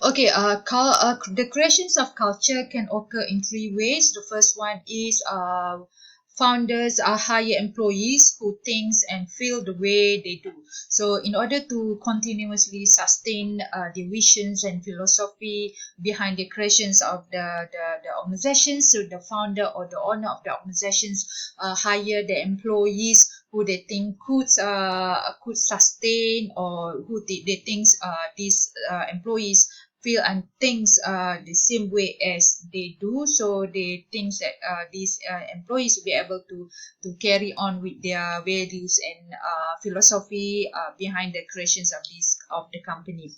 Okay, the creations of culture can occur in three ways. The first one is founders are hire employees who thinks and feel the way they do. So in order to continuously sustain the visions and philosophy behind the creations of the organizations, so the founder or the owner of the organizations hire the employees who they think could sustain, or who they think these employees feel and thinks the same way as they do. So they think that these employees will be able to carry on with their values and philosophy behind the creations of the company.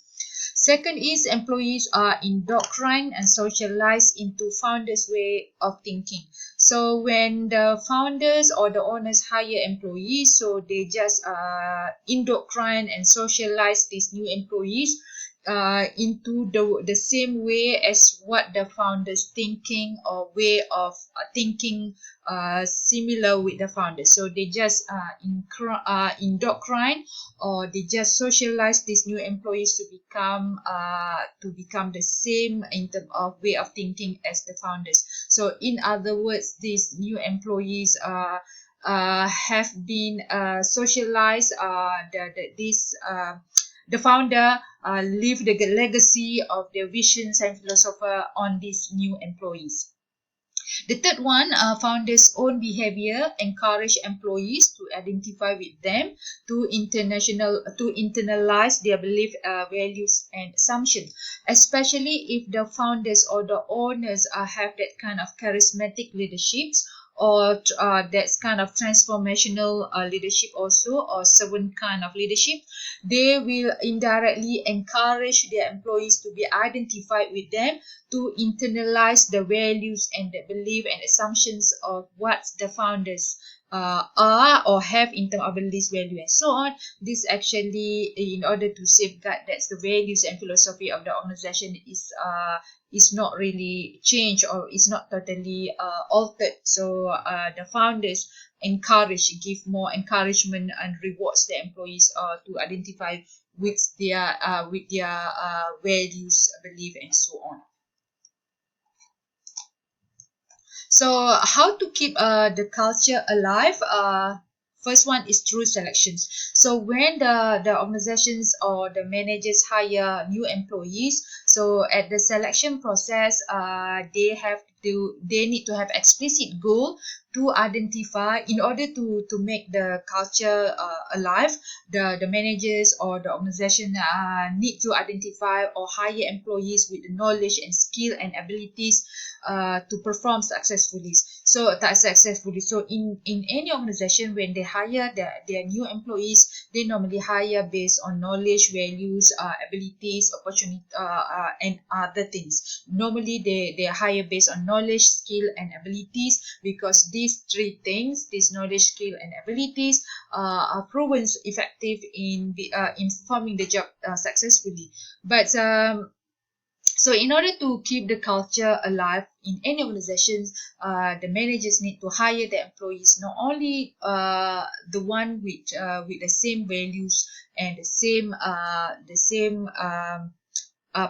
Second is employees are indoctrined and socialized into founders' way of thinking. So when the founders or the owners hire employees, so they just indoctrine and socialize these new employees into the same way as what the founders thinking or way of thinking similar with the founders. So they just indoctrine, or they just socialize these new employees to become the same in terms of way of thinking as the founders. So in other words, these new employees have been socialized. The founder leave the legacy of their visions and philosophy on these new employees. The third one, founders' own behavior encourage employees to identify with them, to internalize their belief, values, and assumptions. Especially if the founders or the owners have that kind of charismatic leaderships, or that's kind of transformational leadership also, or servant kind of leadership. They will indirectly encourage their employees to be identified with them, to internalize the values and the belief and assumptions of what the founders are or have in terms of beliefs, value, and so on. This actually, in order to safeguard that the values and philosophy of the organization is not really changed, or is not totally altered. So the founders give more encouragement and rewards the employees to identify with their values, belief, and so on. So how to keep the culture alive? First one is through selections. So when the organizations or the managers hire new employees, so at the selection process, they need to have explicit goal to identify, in order to make the culture alive. The managers or the organization need to identify or hire employees with the knowledge and skill and abilities to perform successfully. So in any organization, when they hire their new employees, they normally hire based on knowledge, values, abilities, opportunity, and other things. Normally they hire based on knowledge, skill, and abilities, because these three things, this knowledge, skill, and abilities, are proven effective in performing the job successfully. But so in order to keep the culture alive in any organizations, the managers need to hire the employees, not only the one with the same values and the same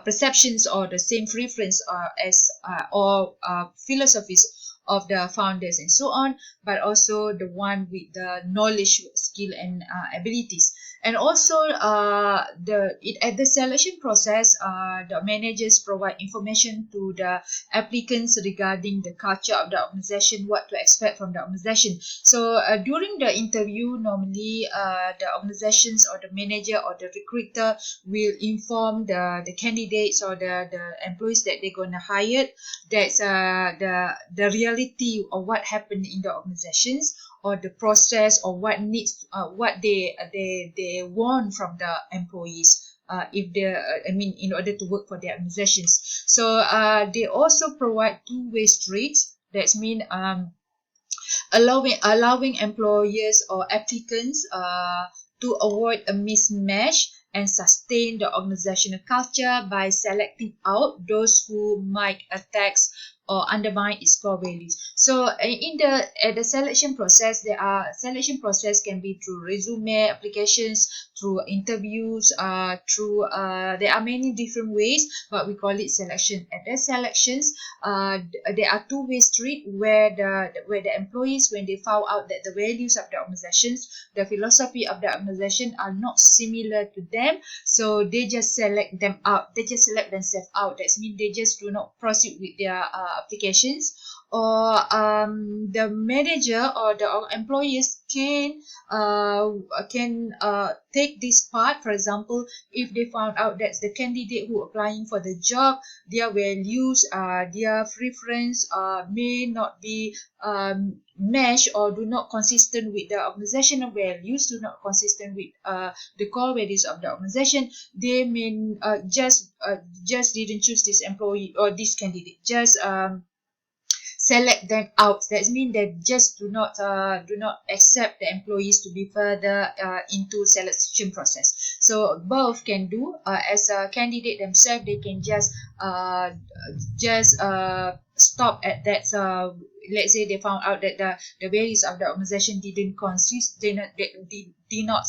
perceptions, or the same preference as or philosophies of the founders and so on, but also the one with the knowledge, skill, and abilities. And also at the selection process, the managers provide information to the applicants regarding the culture of the organization, what to expect from the organization. So during the interview, normally the organizations or the manager or the recruiter will inform the candidates or the employees that they're going to hire, that's the reality of what happened in the organizations, or the process, or what they want from the employees, if they in order to work for their organizations. So they also provide two-way streets. That's mean allowing employers or applicants to avoid a mismatch and sustain the organizational culture by selecting out those who might attack or undermine its core values. So in the selection process, selection process can be through resume applications, through interviews, through there are many different ways, but we call it selection. At the selections, there are two-way street where the employees, when they found out that the values of the organizations, the philosophy of the organization are not similar to them, so they just select them out. They just select themselves out. That means they just do not proceed with their applications. Or the manager or the employees can take this part. For example, if they found out that the candidate who applying for the job, their values, their preference may not be match or do not consistent with the organizational values, do not consistent with the core values of the organization, they may just didn't choose this employee or this candidate, just select them out. That means they just do not accept the employees to be further into selection process. So both can do, as a candidate themselves, they can just stop at that. Let's say they found out that the values of the organization didn't consist, did not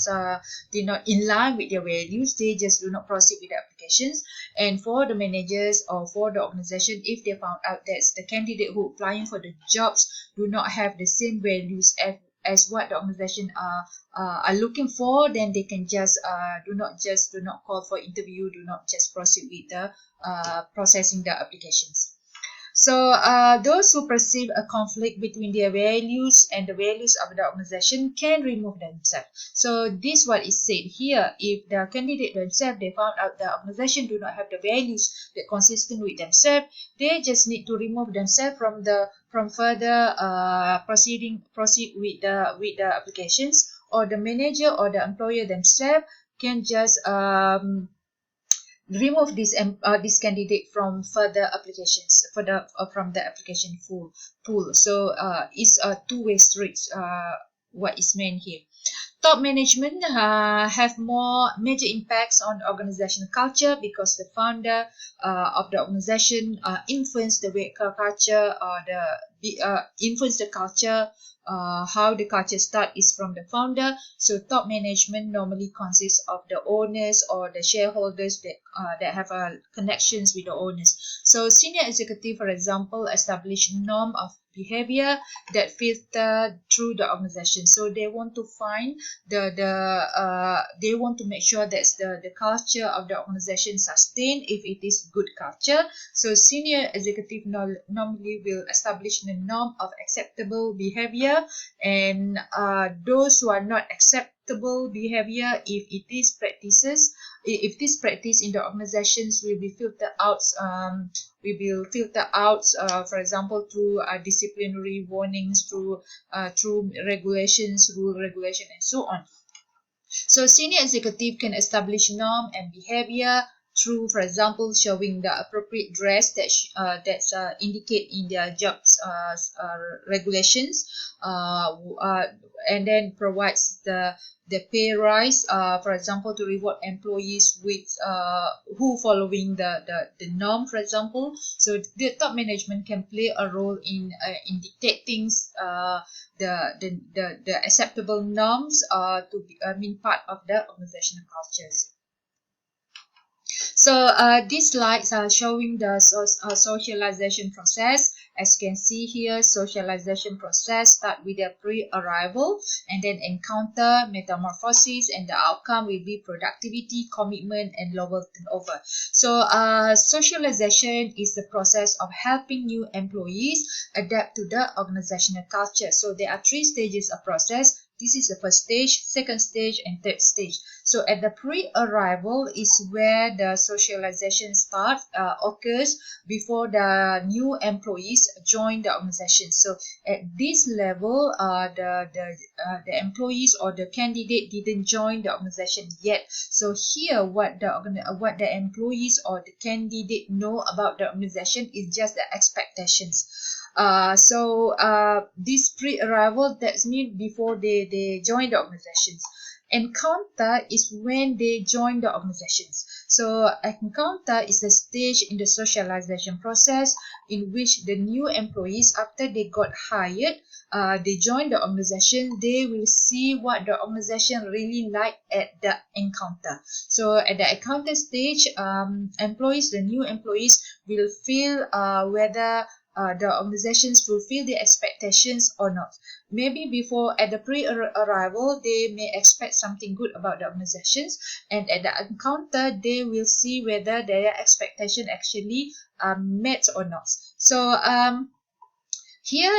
in line with their values, they just do not proceed with the applications. And for the managers or for the organization, if they found out that the candidate who applying for the jobs do not have the same values as what the organization are looking for, then they can just do not call for interview, do not just proceed with the processing the applications. So those who perceive a conflict between their values and the values of the organization can remove themselves. So this what is said here. If the candidate themselves, they found out the organization do not have the values that consistent with themselves, they just need to remove themselves from further proceed with the applications, or the manager or the employer themselves can just remove this candidate from further applications from the application pool. So it's a two-way street, what is meant here. Top management have more major impacts on organizational culture because the founder of the organization influence the way culture or influence the culture. How the culture start is from the founder. So top management normally consists of the owners or the shareholders that have connections with the owners. So senior executive, for example, establish norm of behavior that filter through the organization. So they want to find they want to make sure that the culture of the organization sustain if it is good culture. So senior executive normally will establish the norm of acceptable behavior, and those who are not acceptable behavior, if this practice in the organizations will be filtered out, for example, through disciplinary warnings, through regulations, rule regulation, and so on. So senior executive can establish norm and behavior through, for example, showing the appropriate dress that's indicate in their jobs regulations, and then provides the pay rise, for example, to reward employees with who following the norm, for example. So the top management can play a role in dictating the acceptable norms to be part of the organizational cultures. So these slides are showing the socialization process. As you can see here, socialization process start with a pre-arrival and then encounter, metamorphosis, and the outcome will be productivity, commitment, and lower turnover. So socialization is the process of helping new employees adapt to the organizational culture. So there are 3 stages of process. This is the first stage, second stage, and third stage. So at the pre-arrival is where the socialization occurs before the new employees join the organization. So at this level, the employees or the candidate didn't join the organization yet. So here, what the employees or the candidate know about the organization is just the expectations. This pre-arrival, that means before they join the organizations. Encounter is when they join the organizations. So encounter is a stage in the socialization process in which the new employees, after they got hired, they join the organization, they will see what the organization really like at the encounter. So at the encounter stage, the new employees will feel whether the organizations fulfill the expectations or not. Maybe before at the pre-arrival, they may expect something good about the organizations, and at the encounter, they will see whether their expectation actually met or not. So here,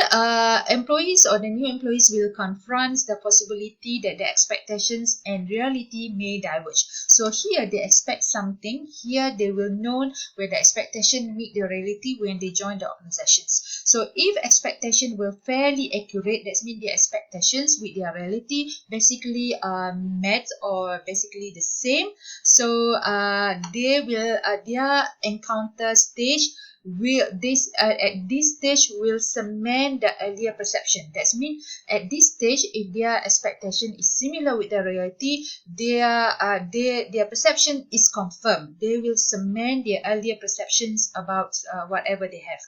employees or the new employees will confront the possibility that the expectations and reality may diverge. So here they expect something. Here they will know whether expectation meet the reality when they join the organizations. So if expectation were fairly accurate, that means the expectations with their reality basically met or basically the same. So they will their encounter stage will this at this stage will cement the earlier perception. That means at this stage, if their expectation is similar with the reality, their perception is confirmed. They will cement their earlier perceptions about whatever they have.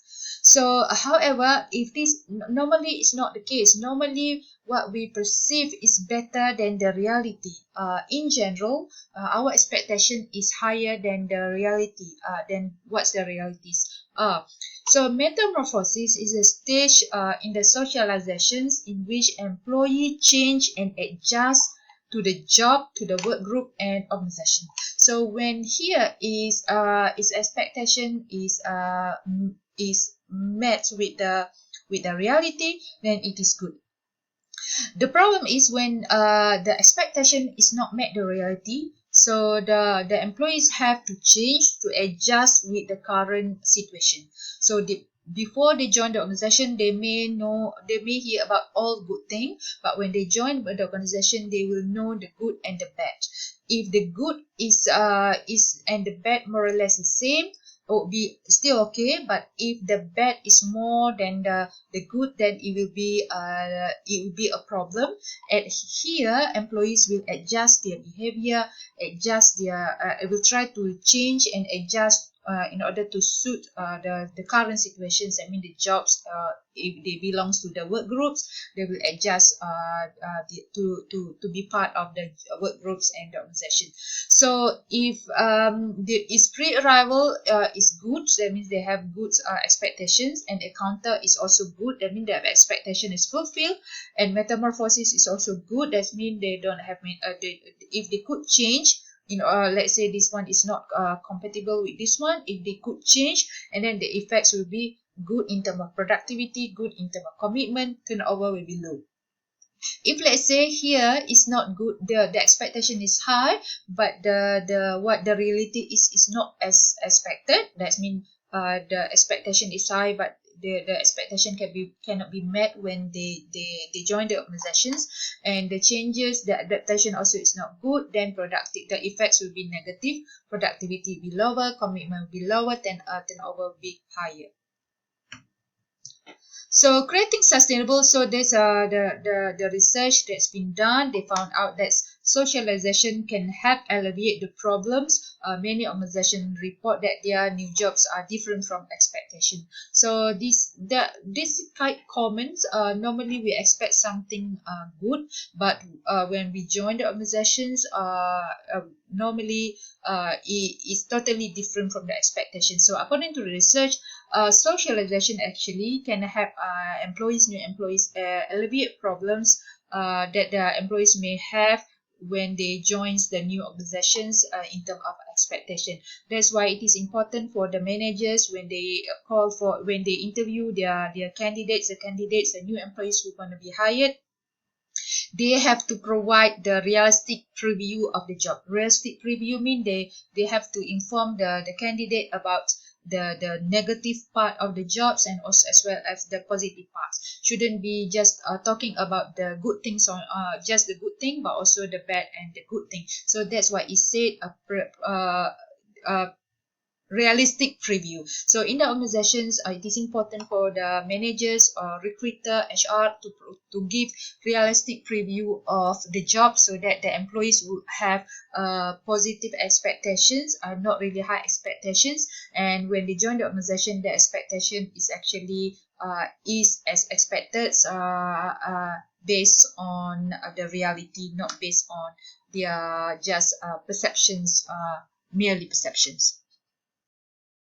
So however, if this normally is not the case, normally what we perceive is better than the reality. In general, our expectation is higher than the reality, than what's the realities. So metamorphosis is a stage in the socializations in which employee change and adjust to the job, to the work group and organization. So when here is expectation is met with the reality, then it is good. The problem is when the expectation is not met the reality. So the employees have to change to adjust with the current situation. So before they join the organization, they may hear about all good things, but when they join the organization, they will know the good and the bad. If the good is and the bad more or less the same, will be still okay. But if the bad is more than the good, then it will be a problem. And here employees will adjust their behavior, will try to change and adjust in order to suit the current situations. I mean the jobs, if they belongs to the work groups, they will adjust to be part of the work groups and the organization. So if is pre-arrival is good, that means they have good expectations, and encounter is also good, that means their expectation is fulfilled, and metamorphosis is also good, that means they don't have if they could change, let's say this one is not compatible with this one, if they could change, and then the effects will be good in terms of productivity, good in terms of commitment, turnover will be low. If let's say here is not good, the expectation is high, but the reality is not as expected, that means the expectation is high, but the expectation cannot be met when they join the organizations, and the changes, the adaptation also is not good, then the effects will be negative, productivity will be lower, commitment will be lower, then turnover will be higher. So creating sustainable, so there's the research that's been done. They found out that socialization can help alleviate the problems. Many organizations report that their new jobs are different from expectation. So this quite common. Normally we expect something good, but when we join the organizations, normally it is totally different from the expectation. So according to the research, socialization actually can help new employees alleviate problems that the employees may have when they join the new organizations in terms of expectation. That's why it is important for the managers when they when they interview their candidates, the new employees who are going to be hired, they have to provide the realistic preview of the job. Realistic preview means they have to inform the candidate about the negative part of the jobs, and also as well as the positive parts. Shouldn't be just talking about the good things on just the good thing, but also the bad and the good thing. So that's why it said realistic preview. So in the organizations, it is important for the managers or recruiter HR to give realistic preview of the job so that the employees will have positive expectations, not really high expectations. And when they join the organization, the expectation is actually is as expected, based on the reality, not based on their just perceptions, merely perceptions.